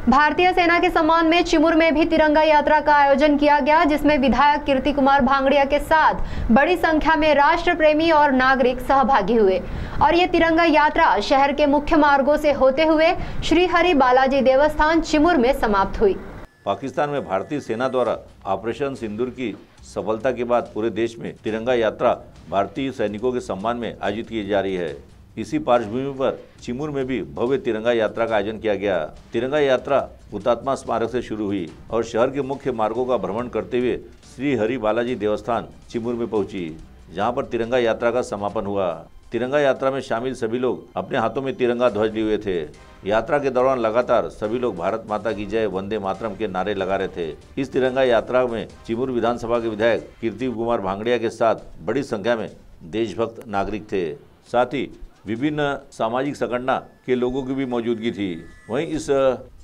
भारतीय सेना के सम्मान में चिमूर में भी तिरंगा यात्रा का आयोजन किया गया, जिसमें विधायक कीर्ति कुमार भांगड़िया के साथ बड़ी संख्या में राष्ट्र प्रेमी और नागरिक सहभागी हुए और ये तिरंगा यात्रा शहर के मुख्य मार्गों से होते हुए श्री हरि बालाजी देवस्थान चिमूर में समाप्त हुई। पाकिस्तान में भारतीय सेना द्वारा ऑपरेशन सिंदूर की सफलता के बाद पूरे देश में तिरंगा यात्रा भारतीय सैनिकों के सम्मान में आयोजित की जा रही है। इसी पार्श्वभूमि पर चिमूर में भी भव्य तिरंगा यात्रा का आयोजन किया गया। तिरंगा यात्रा हुतात्मा स्मारक से शुरू हुई और शहर के मुख्य मार्गों का भ्रमण करते हुए श्री हरि बालाजी देवस्थान चिमूर में पहुंची, जहां पर तिरंगा यात्रा का समापन हुआ। तिरंगा यात्रा में शामिल सभी लोग अपने हाथों में तिरंगा ध्वज लिए हुए थे। यात्रा के दौरान लगातार सभी लोग भारत माता की जय, वंदे मातरम के नारे लगा रहे थे। इस तिरंगा यात्रा में चिमूर विधानसभा के विधायक कीर्ति कुमार भांगड़िया के साथ बड़ी संख्या में देशभक्त नागरिक थे। साथ ही विभिन्न सामाजिक संगठन के लोगों की भी मौजूदगी थी। वहीं इस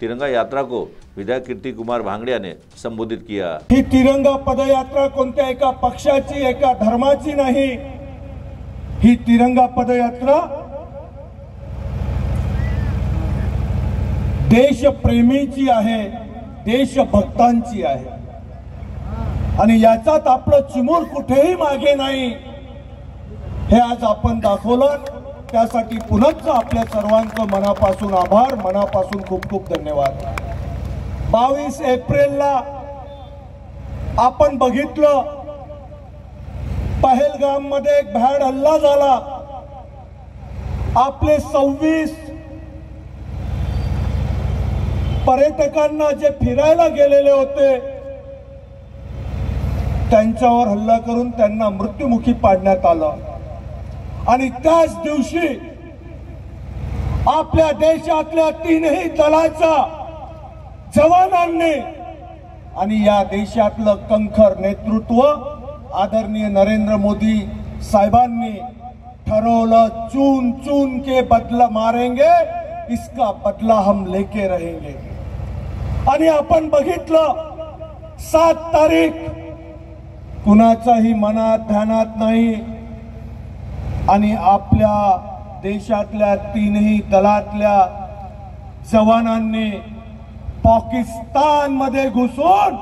तिरंगा यात्रा को विधायक कीर्ति कुमार भांगड़िया ने संबोधित किया। ही तिरंगा पदयात्रा कोणत्या एका पक्षाची, एका धर्माची नाही। ही तिरंगा पदयात्रा देशप्रेमीची आहे, देशभक्तांची आहे आणि याच्यात आपलं चिमूर कुठेही मागे नाही हे आज आपण दाखवलं। त्यासाठी पुन्हा आपल्या सर्वांचं मनापासून आभार, मनापासून खूप खूप धन्यवाद। 22 एप्रिलला आपण बघितलं पहलगाम मध्ये एक भ्याड हल्ला झाला। आपले 26 पर्यटकांना जे फिरायला गेलेले होते त्यांच्यावर हल्ला करून त्यांना मृत्युमुखी पाडण्यात आलं आणि त्याच दिवशी आपल्या देशातल्या तीनही दलाच्या जवानांनी आणि या देशातलं कंखर नेतृत्व आदरणीय नरेंद्र मोदी साहेबांनी ठरवलं, चून चून के बदला मारेंगे, इसका बदला हम लेके रहेंगे। आणि आपण बघितलं 7 तारीख कुणाचाही मनात ध्यानात नाही आणि आपल्या देशातल्या तीनही दलातल्या जवानांनी पाकिस्तान मध्ये घुसून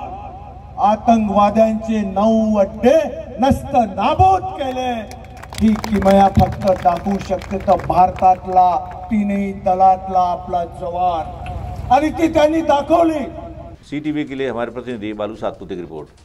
आतंकवाद्यांचे 9 अड्डे नष्ट नाबूद केले। ही किमया फक्त दाखवू शकते तर भारतातला तीनही दलातला आपला जवान, आणि ती त्यांनी दाखवली। CTV के लिए हमारे प्रतिनिधि बालू सातपुते की रिपोर्ट।